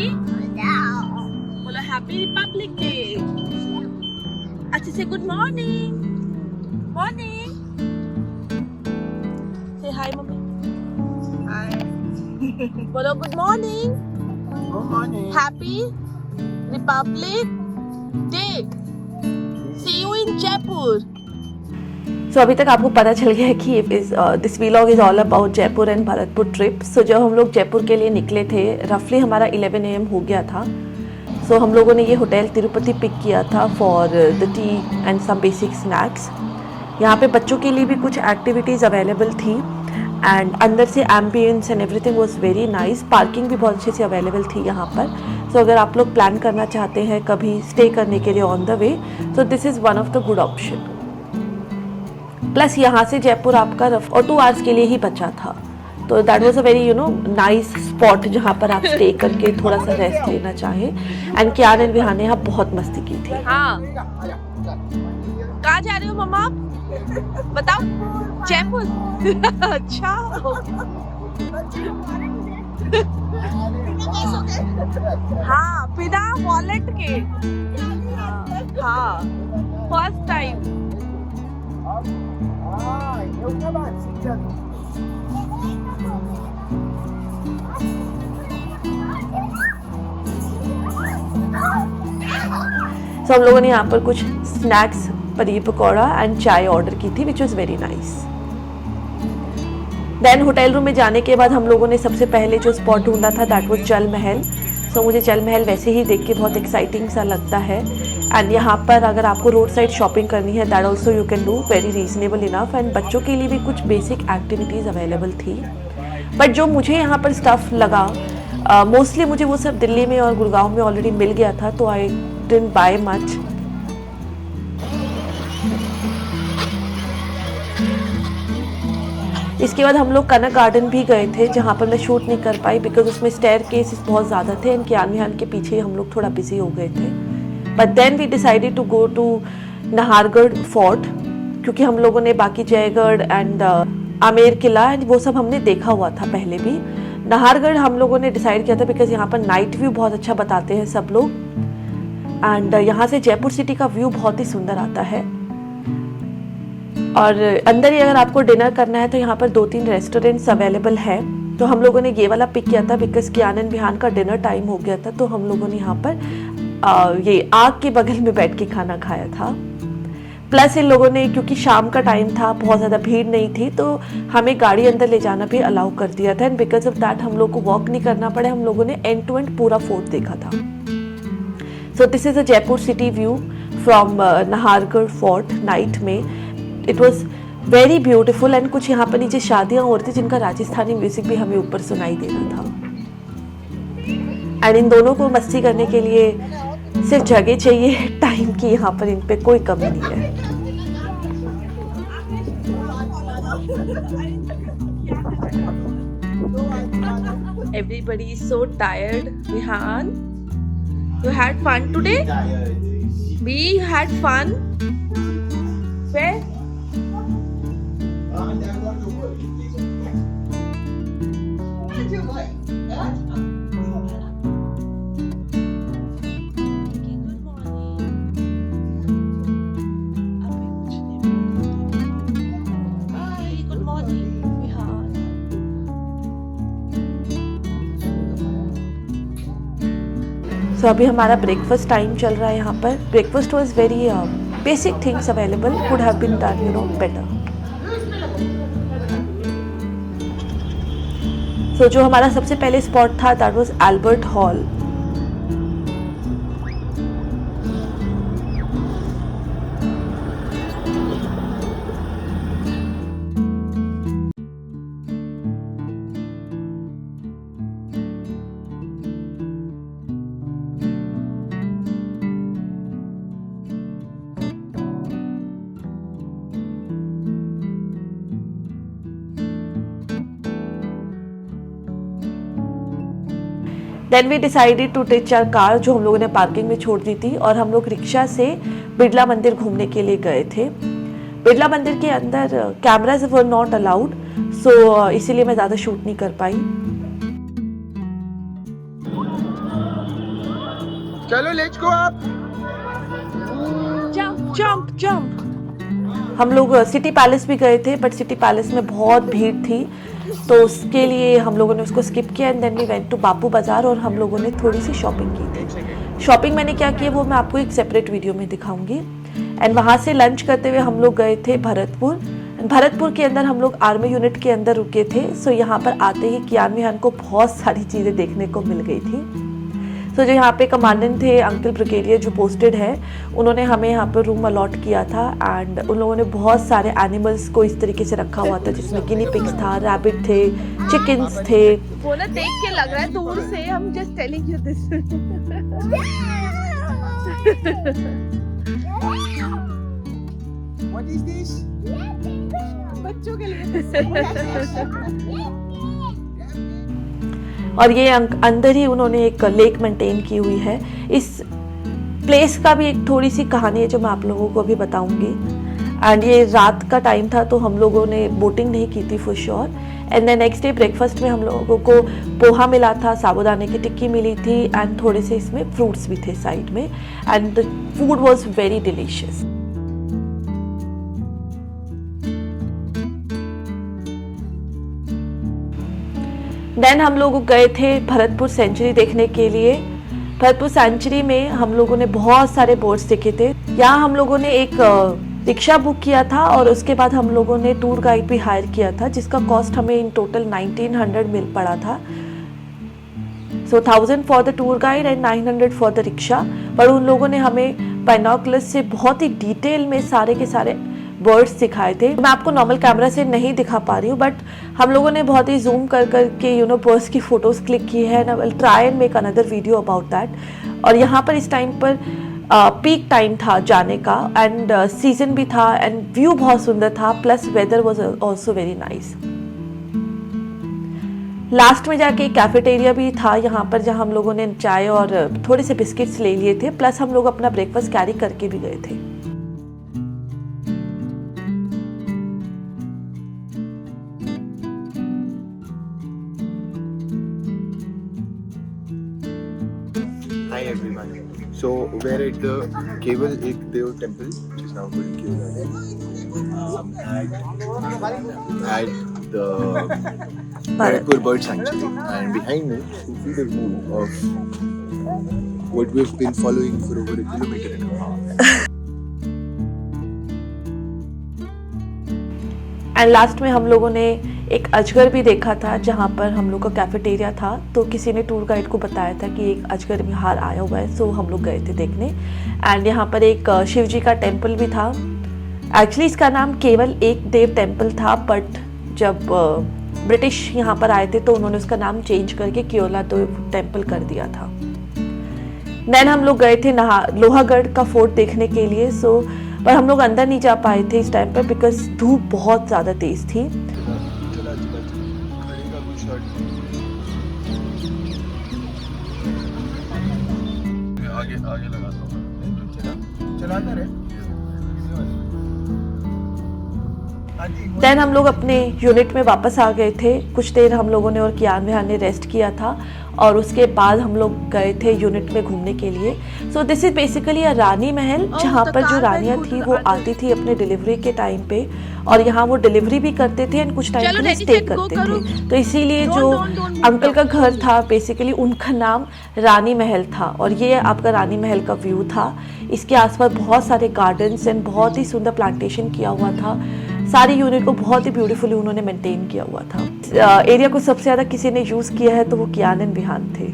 Happy बोलो, happy republic day. अच्छे से गुड मॉर्निंग। मॉर्निंग से हाय मम्मी। हाय बोलो good morning. Good morning. Happy republic day. See you in Jaipur. So अभी तक आपको पता चल गया है कि this vlog is all about Jaipur and Bharatpur trip. So जब हम लोग जयपुर के लिए निकले थे रफली हमारा 11 AM हो गया था। सो हम लोगों ने ये होटल तिरुपति पिक किया था for the tea and some basic snacks. यहाँ पे बच्चों के लिए भी कुछ एक्टिविटीज़ अवेलेबल थी एंड अंदर से ambience and everything was very nice. Parking भी बहुत अच्छे से अवेलेबल थी यहाँ पर। सो अगर आप लोग प्लान करना चाहते हैं कभी स्टे करने के लिए on the way, so this is one of the good option. Plus यहाँ से जयपुर आपका रफ और 2 आवर्स के लिए ही बचा था, तो that was a very nice spot जहाँ पर आप स्टे करके थोड़ा सा रेस्ट लेना चाहें। एंड कियान एंड विहान ने यहाँ बहुत मस्ती की थी। हाँ, कहाँ जा रहे हो मम्मा आप? बताओ। जयपुर। अच्छा। हाँ, बिना वॉलेट के। हाँ, फर्स्ट टाइम। So, हम लोगों ने यहाँ पर कुछ snacks, paneer pakora and chai order की थी which was very nice. Then hotel room में जाने के बाद हम लोगों ने सबसे पहले जो स्पॉट ढूंढा था दैट वाज जल महल। सो मुझे जल महल वैसे ही देख के बहुत एक्साइटिंग सा लगता है। एंड यहाँ पर अगर आपको रोड साइड शॉपिंग करनी है that also you can do, very reasonable enough. And बच्चों के लिए भी कुछ बेसिक एक्टिविटीज़ अवेलेबल थी। बट जो मुझे यहाँ पर स्टफ़ लगा मोस्टली मुझे वो सब दिल्ली में और गुड़गांव में ऑलरेडी मिल गया था, तो आई डिडंट बाय मच। इसके बाद हम लोग कनक गार्डन भी गए थे जहाँ पर मैं शूट नहीं कर पाई बिकॉज उसमें स्टेयर केसेस बहुत ज़्यादा थे एंड कियान विहान के पीछे हम लोग थोड़ा बिजी हो गए थे। But then we decided to go to Nahargarh fort, क्योंकि हम लोगों ने बाकी जयगढ़ एंड आमेर किला एंड वो सब हमने देखा हुआ था पहले भी। नाहरगढ़ हम लोगों ने डिसाइड किया था बिकॉज यहाँ पर नाइट व्यू बहुत अच्छा बताते हैं सब लोग एंड यहाँ से जयपुर सिटी का व्यू बहुत ही सुंदर आता है। और अंदर ही अगर आपको डिनर करना है तो यहाँ पर 2-3 रेस्टोरेंट्स अवेलेबल है। तो हम लोगों ने ये वाला पिक किया था बिकॉज कियान एंड विहान का डिनर टाइम हो गया था, तो हम लोगों ने यहाँ पर ये आग के बगल में बैठ के खाना खाया था। प्लस इन लोगों ने क्योंकि शाम का टाइम था, बहुत ज़्यादा भीड़ नहीं थी, तो हमें गाड़ी अंदर ले जाना भी अलाउ कर दिया था एंड बिकॉज ऑफ दैट हम लोग को वॉक नहीं करना पड़े। हम लोगों ने एंड टू एंड पूरा फोर्ट देखा था। So this is a Jaipur city view from Nahargarh fort night में। It was very beautiful and कुछ यहाँ पर नीचे शादियाँ हो रही थी जिनका राजस्थानी म्यूजिक भी हमें ऊपर सुनाई दे रहा था। एंड इन दोनों को मस्ती करने के लिए सिर्फ जगह चाहिए, टाइम की यहाँ पर इन पे कोई कमी नहीं है। Everybody is so tired. Vihan, you had fun today? We had fun. Where? सो अभी हमारा ब्रेकफास्ट टाइम चल रहा है यहाँ पर। Breakfast was very basic things available, could have been done better. So जो हमारा सबसे पहले स्पॉट था that was Albert hall. Then we decided to take our car जो हम लोगों ने पार्किंग में छोड़ दी थी और हम लोग रिक्शा से बिरला मंदिर घूमने के लिए गए थे। बिरला मंदिर के अंदर कैमराज वर नॉट अलाउड, सो इसीलिए मैं ज़्यादा शूट नहीं कर पाई। चलो let's go up. Jump jump jump. हम लोग सिटी पैलेस भी गए थे, बट सिटी पैलेस में बहुत भीड़ थी, तो उसके लिए हम लोगों ने उसको स्किप किया and then we went to Bapu Bazaar और हम लोगों ने थोड़ी सी शॉपिंग की थी। शॉपिंग मैंने क्या की वो मैं आपको एक सेपरेट वीडियो में दिखाऊंगी। एंड वहाँ से लंच करते हुए हम लोग गए थे भरतपुर। भरतपुर के अंदर हम लोग आर्मी यूनिट के अंदर रुके थे। सो यहाँ पर आते ही कियान विहान को बहुत सारी चीज़ें देखने को मिल गई थी। सो जो यहाँ पे कमांडेंट थे अंकल ब्रिगेडियर जो पोस्टेड है, उन्होंने हमें यहाँ पर रूम अलॉट किया था एंड उन लोगों ने बहुत सारे एनिमल्स को इस तरीके से रखा हुआ था, जिसमें गिनी पिग्स था, रैबिट थे, चिकन्स थे। वो ना देख के लग रहा है दूर से, हम just telling you this. What is this? बच्चों के लिए। और ये अंदर ही उन्होंने एक लेक मेंटेन की हुई है। इस प्लेस का भी एक थोड़ी सी कहानी है जो मैं आप लोगों को भी बताऊंगी। एंड ये रात का टाइम था तो हम लोगों ने बोटिंग नहीं की थी for sure. And then next day breakfast में हम लोगों को पोहा मिला था, साबूदाने की टिक्की मिली थी एंड थोड़े से इसमें फ्रूट्स भी थे साइड में and the food was very delicious. Then हम लोग गए थे भरतपुर सेंचुरी देखने के लिए। भरतपुर सेंचुरी में हम लोगों ने बहुत सारे बोर्ड्स देखे थे। यहाँ हम लोगों ने एक रिक्शा बुक किया था और उसके बाद हम लोगों ने टूर गाइड भी हायर किया था, जिसका कॉस्ट हमें इन टोटल 1900 मिल पड़ा था। सो 1000 for the tour guide and 900 for the rickshaw. पर उन लोगों ने हमें बाइनोकुलर्स से बहुत ही डिटेल में सारे के सारे बर्ड्स दिखाए थे। मैं आपको नॉर्मल कैमरा से नहीं दिखा पा रही हूँ, बट हम लोगों ने बहुत ही जूम कर के बर्ड्स की फोटोज क्लिक की है। ना will try and make another video about that. और यहाँ पर इस टाइम पर पीक टाइम था जाने का एंड सीजन भी था एंड व्यू बहुत सुंदर था, plus weather was also very nice. Last में जाके कैफेटेरिया भी था यहाँ पर, जहाँ हम लोगों ने चाय और थोड़े से बिस्किट्स ले लिए थे, प्लस हम लोग अपना ब्रेकफास्ट कैरी करके भी गए थे। Hi everyone. So we're at the Keval Ekdev temple, which is now called Keval, at the Bharatpur Bird Sanctuary, and behind me you see the view of what we've been following for over a kilometer and a half. And last में हम लोगों ने एक अजगर भी देखा था, जहाँ पर हम लोग का कैफेटेरिया था, तो किसी ने टूर गाइड को बताया था कि एक अजगर बिहार आया हुआ है। सो हम लोग गए थे देखने। एंड यहाँ पर एक शिव जी का टेम्पल भी था। एक्चुअली इसका नाम केवल एक देव टेम्पल था, बट जब ब्रिटिश यहाँ पर आए थे तो उन्होंने उसका नाम चेंज करके केवला देव टेम्पल कर दिया था। देन हम लोग गए थे लोहागढ़ का फोर्ट देखने के लिए। सो पर हम लोग अंदर नहीं जा पाए थे इस टाइम पर बिकॉज धूप बहुत ज़्यादा तेज थी। आगे लगाता हूँ, चलाता रहे। देन हम लोग अपने यूनिट में वापस आ गए थे। कुछ देर हम लोगों ने और कियान विहान ने रेस्ट किया था और उसके बाद हम लोग गए थे यूनिट में घूमने के लिए। So this is basically a Rani Mahal, जहाँ पर जो रानियाँ थी वो आती थी अपने डिलीवरी के टाइम पे और यहाँ वो डिलीवरी भी करते थे एंड कुछ टाइम के लिए स्टे करते थे। तो इसीलिए जो अंकल का घर था बेसिकली उनका नाम रानी महल था और ये आपका रानी महल का व्यू था। इसके आसपास बहुत सारे गार्डन्स एंड बहुत ही सुंदर प्लांटेशन किया हुआ था। सारी यूनिट को बहुत ही ब्यूटीफुली उन्होंने मेंटेन किया हुआ था। एरिया को सबसे ज़्यादा किसी ने यूज़ किया है तो वो कियान एंड विहान थे।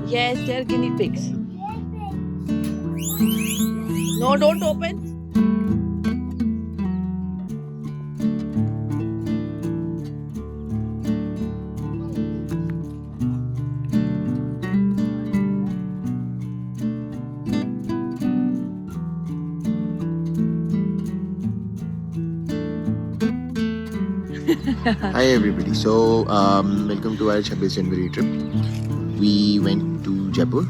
Yes, they are guinea pigs. No, don't open. Hi everybody. So welcome to our 26 January trip. We went to Jaipur.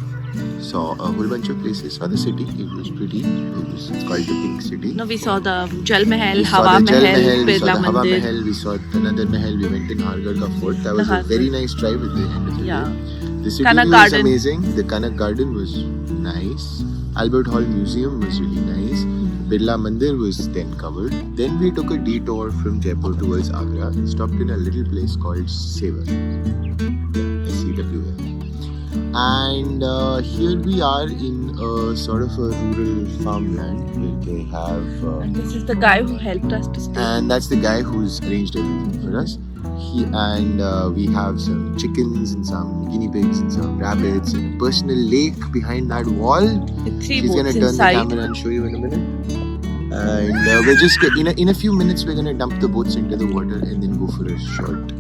saw a whole bunch of places. Saw the city. It was pretty. It's called the Pink City. No, we saw the Jal Mahal, We saw Hawa the Jal Mahal, we saw Birla the Hawa Mandir. Mahal, we saw Tanandar Mahal, we went in Nahargarh Ka Fort. That was a Nahargarh. very nice drive at the end of the Yeah. day. The city Kanak was Garden. amazing. The Kanak Garden was nice. Albert Hall Museum was really nice. Birla Mandir was then covered. Then we took a detour from Jaipur towards Agra and stopped in a little place called Sevar. SEWR. And here we are in a sort of a rural farmland where they have... And this is the guy who helped us to stay. and that's the guy who's arranged everything for us. We have some chickens and some guinea pigs and some rabbits and a personal lake behind that wall. With 3 She's gonna boats turn inside. the camera and show you in a minute. And we're just in a few minutes we're gonna dump the boats into the water and then go for a short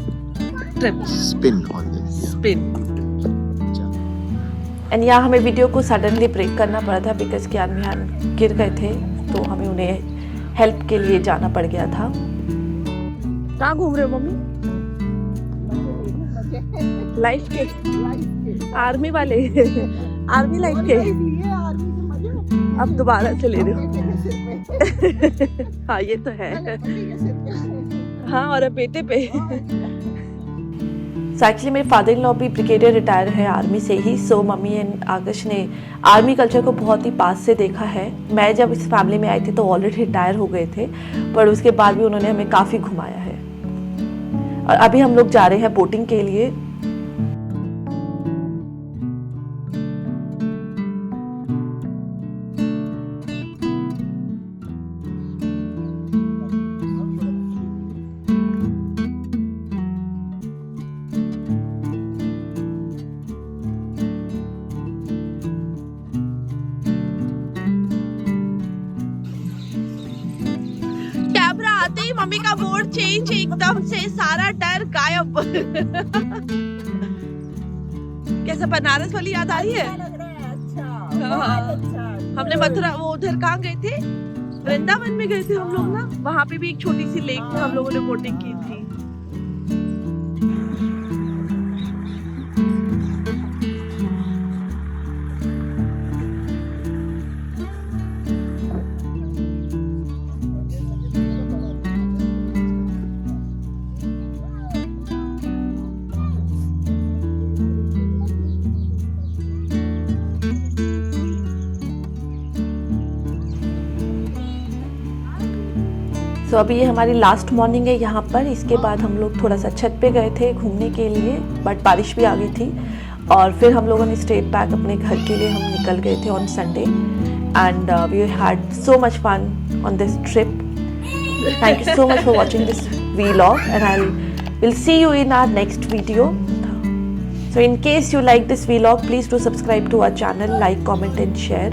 Trip. spin on them. Spin. And यहाँ हमें video को suddenly break करना पड़ा था because कियान मिहान गिर गए थे, तो हमें उन्हें हेल्प के लिए जाना पड़ गया था. कहाँ घूम रहे हो मम्मी? लाइफ के आर्मी वाले आर्मी लाइफ के अब दोबारा से ले रहे हो. हाँ ये तो है. हाँ और अब बेटे पे. एक्चुअली मेरे फादर इन लॉ भी ब्रिगेडियर रिटायर है आर्मी से ही. सो मम्मी एंड आकाश ने आर्मी कल्चर को बहुत ही पास से देखा है. मैं जब इस फैमिली में आई थी तो ऑलरेडी रिटायर हो गए थे, पर उसके बाद भी उन्होंने हमें काफ़ी घुमाया है. और अभी हम लोग जा रहे हैं बोटिंग के लिए. कैमरा आते ही मम्मी का मूड चेंज, एकदम से सारा डर गायब. कैसा बनारस वाली याद आ रही है? हाँ. हमने मथुरा वो उधर कहाँ गए थे, वृंदावन में गए थे हम लोग ना. वहाँ पे भी एक छोटी सी लेक में हम लोगों ने बोटिंग की थी. सो अभी ये हमारी लास्ट मॉर्निंग है यहाँ पर. इसके बाद हम लोग थोड़ा सा छत पे गए थे घूमने के लिए, बट बारिश भी आ गई थी. और फिर हम लोगों ने स्ट्रेट बैक अपने घर के लिए हम निकल गए थे on Sunday. And we had so much fun on this trip. Thank you so much for watching this vlog and I will see you in our next video. So in case you like this vlog, please do subscribe to our channel, like, comment and share.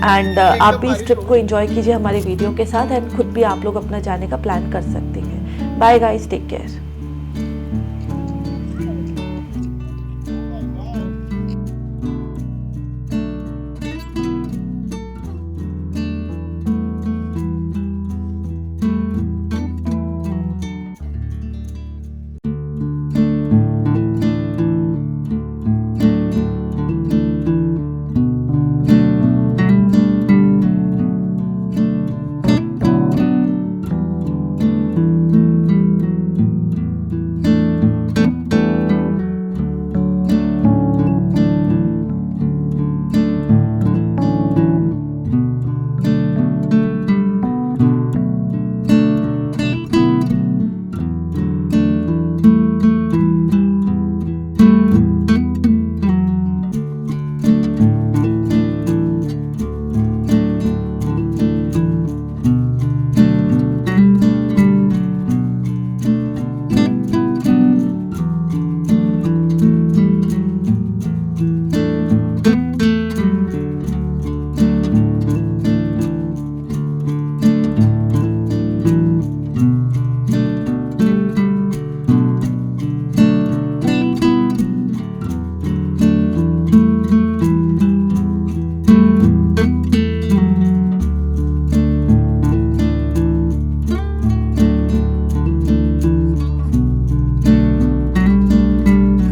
And आप भी इस trip को enjoy कीजिए हमारे video के साथ, and खुद भी आप लोग अपना जाने का प्लान कर सकते हैं. Bye guys, take care.